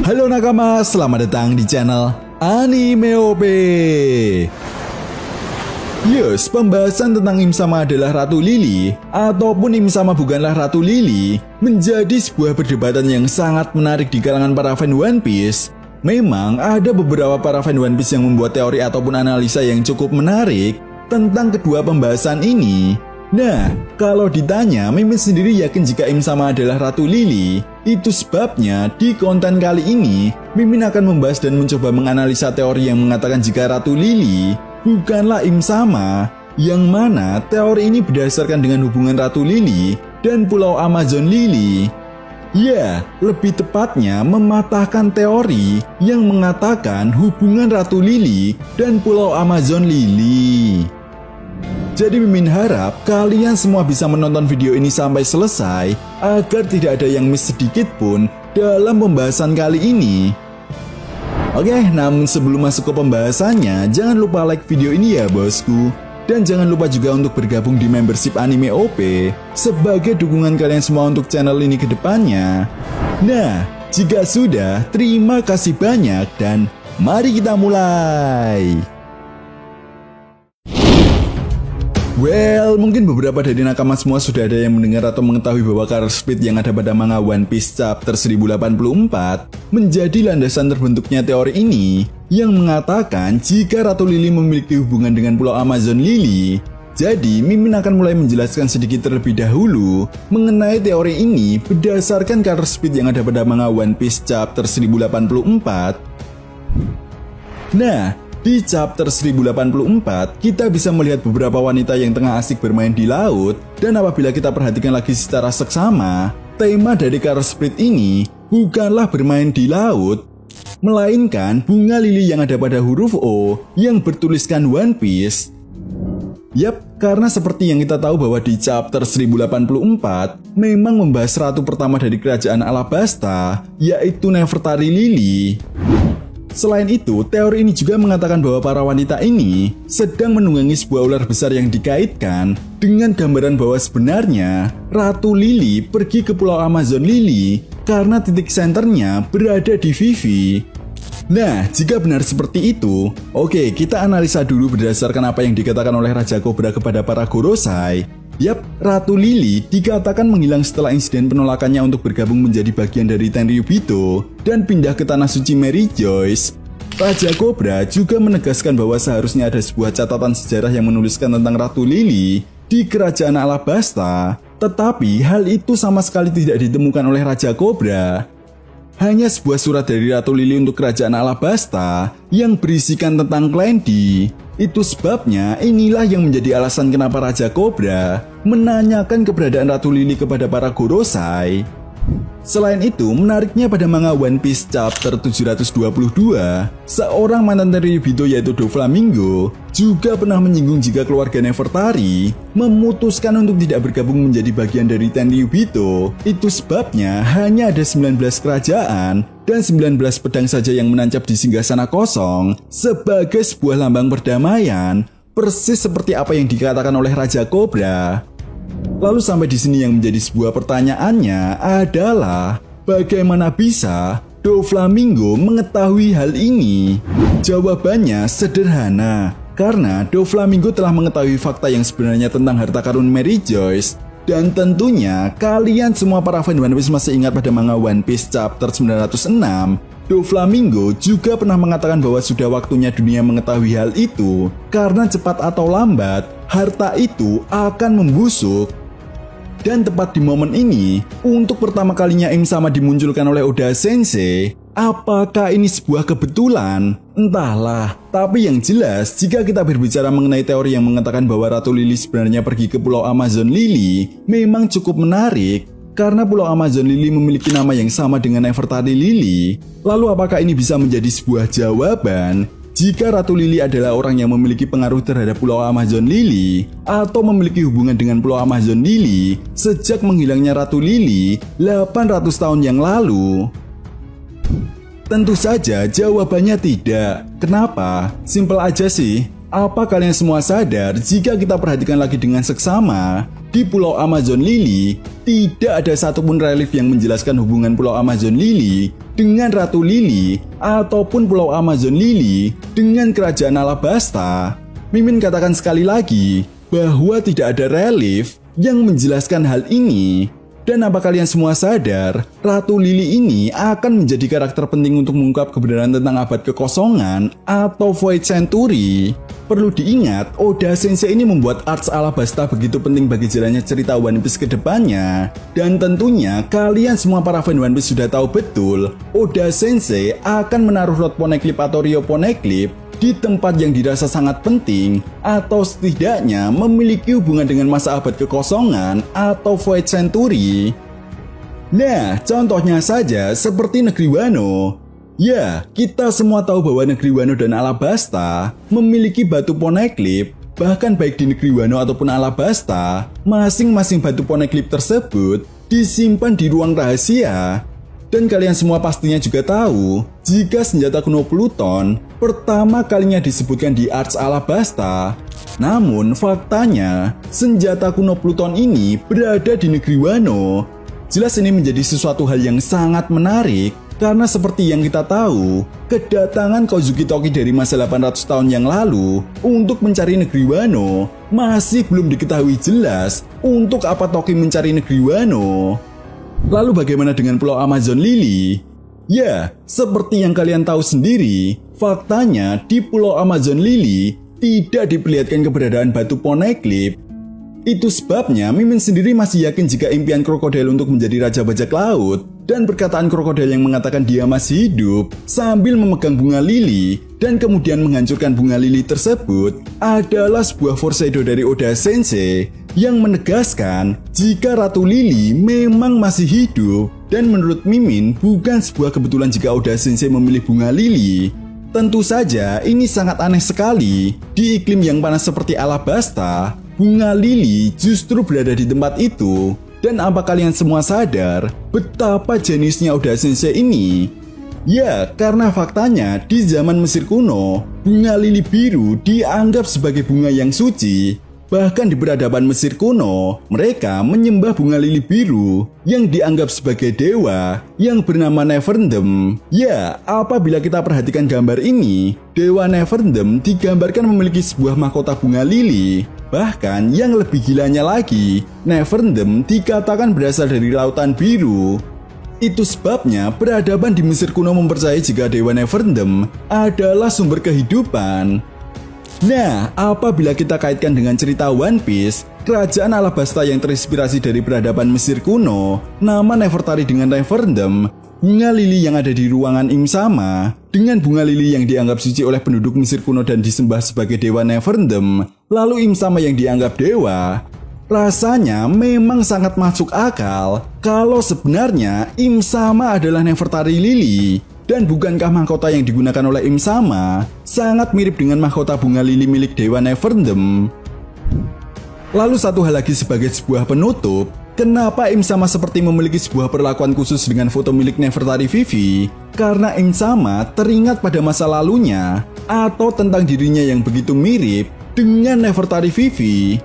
Halo nakama, selamat datang di channel Anime OP. Yes, pembahasan tentang Im Sama adalah Ratu Lily ataupun Im Sama bukanlah Ratu Lily menjadi sebuah perdebatan yang sangat menarik di kalangan para fan One Piece. Memang ada beberapa para fan One Piece yang membuat teori ataupun analisa yang cukup menarik tentang kedua pembahasan ini. Nah, kalau ditanya, Mimin sendiri yakin jika Im Sama adalah Ratu Lily. Itu sebabnya di konten kali ini, Mimin akan membahas dan mencoba menganalisa teori yang mengatakan jika Ratu Lily bukanlah Im Sama, yang mana teori ini berdasarkan dengan hubungan Ratu Lily dan Pulau Amazon Lily. Ya, lebih tepatnya mematahkan teori yang mengatakan hubungan Ratu Lily dan Pulau Amazon Lily. Jadi Mimin harap kalian semua bisa menonton video ini sampai selesai agar tidak ada yang miss sedikit pun dalam pembahasan kali ini. Oke, namun sebelum masuk ke pembahasannya, jangan lupa like video ini ya bosku. Dan jangan lupa juga untuk bergabung di membership Anime OP sebagai dukungan kalian semua untuk channel ini ke depannya. Nah, jika sudah, terima kasih banyak dan mari kita mulai. Well, mungkin beberapa dari nakama semua sudah ada yang mendengar atau mengetahui bahwa Car Speed yang ada pada manga One Piece chapter 1084 menjadi landasan terbentuknya teori ini yang mengatakan jika Ratu Lily memiliki hubungan dengan Pulau Amazon Lily. Jadi, Mimin akan mulai menjelaskan sedikit terlebih dahulu mengenai teori ini berdasarkan Car Speed yang ada pada manga One Piece chapter 1084. Nah, di chapter 1084, kita bisa melihat beberapa wanita yang tengah asik bermain di laut, dan apabila kita perhatikan lagi secara seksama, tema dari Car Speed ini bukanlah bermain di laut, melainkan bunga lili yang ada pada huruf O yang bertuliskan One Piece. Yap, karena seperti yang kita tahu bahwa di chapter 1084 memang membahas ratu pertama dari kerajaan Alabasta, yaitu Nefertari Lily. Selain itu, teori ini juga mengatakan bahwa para wanita ini sedang menunggangi sebuah ular besar yang dikaitkan dengan gambaran bahwa sebenarnya Ratu Lily pergi ke Pulau Amazon Lily karena titik senternya berada di Vivi. Nah, jika benar seperti itu, oke, kita analisa dulu berdasarkan apa yang dikatakan oleh Raja Cobra kepada para Gorosei. Yap, Ratu Lily dikatakan menghilang setelah insiden penolakannya untuk bergabung menjadi bagian dari Tenryubito dan pindah ke Tanah Suci Mary Joyce. Raja Cobra juga menegaskan bahwa seharusnya ada sebuah catatan sejarah yang menuliskan tentang Ratu Lily di kerajaan Alabasta, tetapi hal itu sama sekali tidak ditemukan oleh Raja Cobra. Hanya sebuah surat dari Ratu Lily untuk kerajaan Alabasta yang berisikan tentang Klendi. Itu sebabnya inilah yang menjadi alasan kenapa Raja Cobra menanyakan keberadaan Ratu Lily kepada para Gorosei. Selain itu, menariknya pada manga One Piece chapter 722, seorang mantan Tenryubito yaitu Doflamingo juga pernah menyinggung jika keluarga Nefertari memutuskan untuk tidak bergabung menjadi bagian dari Tenryubito. Itu sebabnya hanya ada 19 kerajaan dan 19 pedang saja yang menancap di singgasana kosong sebagai sebuah lambang perdamaian, persis seperti apa yang dikatakan oleh Raja Cobra. Lalu sampai di sini yang menjadi sebuah pertanyaannya adalah bagaimana bisa Doflamingo mengetahui hal ini? Jawabannya sederhana, karena Doflamingo telah mengetahui fakta yang sebenarnya tentang harta karun Mary Joyce. Dan tentunya kalian semua para fan One Piece masih ingat pada manga One Piece chapter 906, Doflamingo juga pernah mengatakan bahwa sudah waktunya dunia mengetahui hal itu, karena cepat atau lambat harta itu akan membusuk. Dan tepat di momen ini, untuk pertama kalinya Im Sama dimunculkan oleh Oda Sensei. Apakah ini sebuah kebetulan? Entahlah. Tapi yang jelas, jika kita berbicara mengenai teori yang mengatakan bahwa Ratu Lily sebenarnya pergi ke Pulau Amazon Lily, memang cukup menarik. Karena Pulau Amazon Lily memiliki nama yang sama dengan Nefertari Lily. Lalu apakah ini bisa menjadi sebuah jawaban? Jika Ratu Lily adalah orang yang memiliki pengaruh terhadap Pulau Amazon Lily atau memiliki hubungan dengan Pulau Amazon Lily sejak menghilangnya Ratu Lily 800 tahun yang lalu? Tentu saja jawabannya tidak. Kenapa? Simpel aja sih. apa kalian semua sadar jika kita perhatikan lagi dengan seksama, di Pulau Amazon Lily tidak ada satupun relief yang menjelaskan hubungan Pulau Amazon Lily dengan Ratu Lily ataupun Pulau Amazon Lily dengan Kerajaan Alabasta. Mimin katakan sekali lagi bahwa tidak ada relief yang menjelaskan hal ini. Dan apa kalian semua sadar, Ratu Lily ini akan menjadi karakter penting untuk mengungkap kebenaran tentang abad kekosongan atau Void Century. Perlu diingat, Oda Sensei ini membuat Arts Alabasta begitu penting bagi jalannya cerita One Piece ke depannya. Dan tentunya kalian semua para fan One Piece sudah tahu betul, Oda Sensei akan menaruh Rod Poneglyph atau Rio Poneglyph di tempat yang dirasa sangat penting atau setidaknya memiliki hubungan dengan masa abad kekosongan atau Void Century. Nah, contohnya saja seperti negeri Wano. Ya, kita semua tahu bahwa negeri Wano dan Alabasta memiliki batu Poneglyph. Bahkan baik di negeri Wano ataupun Alabasta, masing-masing batu Poneglyph tersebut disimpan di ruang rahasia. Dan kalian semua pastinya juga tahu, jika senjata kuno Pluton pertama kalinya disebutkan di Arts Alabasta. Namun faktanya, senjata kuno Pluton ini berada di negeri Wano. Jelas ini menjadi sesuatu hal yang sangat menarik, karena seperti yang kita tahu, kedatangan Kozuki Toki dari masa 800 tahun yang lalu untuk mencari negeri Wano masih belum diketahui jelas untuk apa Toki mencari negeri Wano. Lalu bagaimana dengan Pulau Amazon Lily? Ya, seperti yang kalian tahu sendiri, faktanya di Pulau Amazon Lily tidak diperlihatkan keberadaan batu Poneglyph. Itu sebabnya Mimin sendiri masih yakin jika impian krokodil untuk menjadi Raja Bajak Laut dan perkataan krokodil yang mengatakan dia masih hidup sambil memegang bunga lili dan kemudian menghancurkan bunga lili tersebut adalah sebuah foreshadow dari Oda Sensei yang menegaskan jika Ratu Lily memang masih hidup. Dan menurut Mimin bukan sebuah kebetulan jika Oda Sensei memilih bunga lili. Tentu saja ini sangat aneh sekali. Di iklim yang panas seperti Alabasta, bunga lili justru berada di tempat itu. Dan apa kalian semua sadar betapa jeniusnya Oda Sensei ini? Ya, karena faktanya di zaman Mesir kuno, bunga lili biru dianggap sebagai bunga yang suci. Bahkan di peradaban Mesir kuno, mereka menyembah bunga lili biru yang dianggap sebagai dewa yang bernama Neverndem. Ya, apabila kita perhatikan gambar ini, dewa Neverndem digambarkan memiliki sebuah mahkota bunga lili. Bahkan yang lebih gilanya lagi, Neverndem dikatakan berasal dari lautan biru. Itu sebabnya peradaban di Mesir kuno mempercayai jika dewa Neverndem adalah sumber kehidupan. Nah, apabila kita kaitkan dengan cerita One Piece, kerajaan Alabasta yang terinspirasi dari peradaban Mesir kuno, nama Nefertari dengan Neverndem, bunga lili yang ada di ruangan Im Sama, dengan bunga lili yang dianggap suci oleh penduduk Mesir kuno dan disembah sebagai dewa Neverndem, lalu Im Sama yang dianggap dewa. Rasanya memang sangat masuk akal kalau sebenarnya Im Sama adalah Nefertari Lily. Dan bukankah mahkota yang digunakan oleh Im Sama sangat mirip dengan mahkota bunga lili milik dewa Neverndem? Lalu satu hal lagi sebagai sebuah penutup, kenapa Im Sama seperti memiliki sebuah perlakuan khusus dengan foto milik Nefertari Vivi? Karena Im Sama teringat pada masa lalunya atau tentang dirinya yang begitu mirip dengan Nefertari Vivi.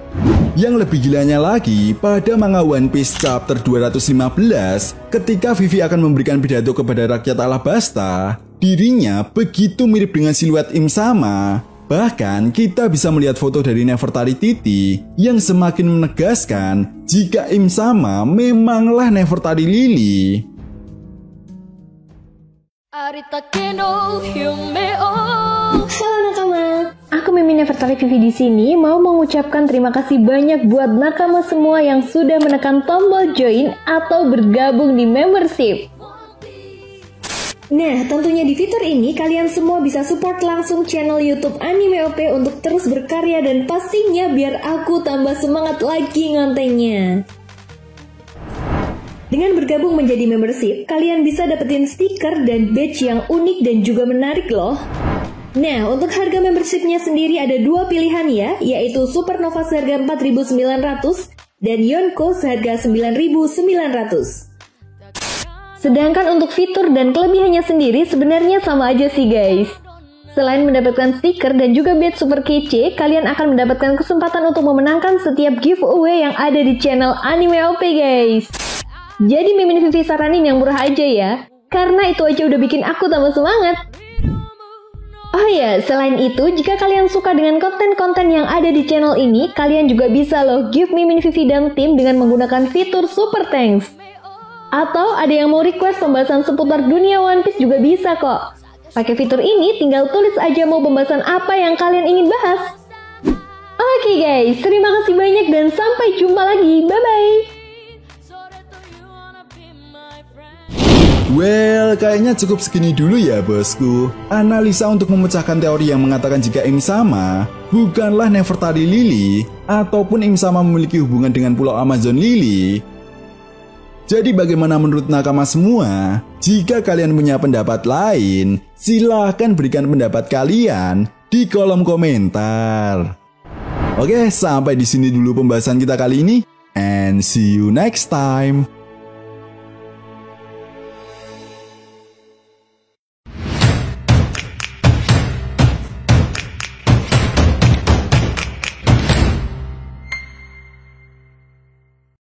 Yang lebih gilanya lagi, pada manga One Piece chapter 215, ketika Vivi akan memberikan pidato kepada rakyat Alabasta, dirinya begitu mirip dengan siluet Im Sama. Bahkan kita bisa melihat foto dari Nefertari Titi yang semakin menegaskan jika Im Sama memanglah Nefertari Lily. Halo nakama, aku Mimin Nefertari Vivi di sini mau mengucapkan terima kasih banyak buat nakama semua yang sudah menekan tombol join atau bergabung di membership. Nah, tentunya di fitur ini kalian semua bisa support langsung channel YouTube Anime OP untuk terus berkarya dan pastinya biar aku tambah semangat lagi ngontennya. Dengan bergabung menjadi membership, kalian bisa dapetin stiker dan badge yang unik dan juga menarik loh. Nah, untuk harga membershipnya sendiri ada dua pilihan ya, yaitu Supernova seharga 4.900 dan Yonko seharga 9.900. Sedangkan untuk fitur dan kelebihannya sendiri sebenarnya sama aja sih guys. Selain mendapatkan stiker dan juga badge super kece, kalian akan mendapatkan kesempatan untuk memenangkan setiap giveaway yang ada di channel Anime OP guys. Jadi Mimin Vivi saranin yang murah aja ya, karena itu aja udah bikin aku tambah semangat. Oh ya, selain itu, jika kalian suka dengan konten-konten yang ada di channel ini, kalian juga bisa loh give Mimin Vivi dan tim dengan menggunakan fitur Super Thanks. Atau ada yang mau request pembahasan seputar dunia One Piece juga bisa kok. Pakai fitur ini, tinggal tulis aja mau pembahasan apa yang kalian ingin bahas. Oke guys, terima kasih banyak dan sampai jumpa lagi. Bye-bye. Well, kayaknya cukup segini dulu ya bosku. Analisa untuk memecahkan teori yang mengatakan jika Im Sama bukanlah Nefertari Lily, ataupun Im Sama memiliki hubungan dengan Pulau Amazon Lily. Jadi bagaimana menurut nakama semua? Jika kalian punya pendapat lain, silahkan berikan pendapat kalian di kolom komentar. Oke, sampai di sini dulu pembahasan kita kali ini. And see you next time.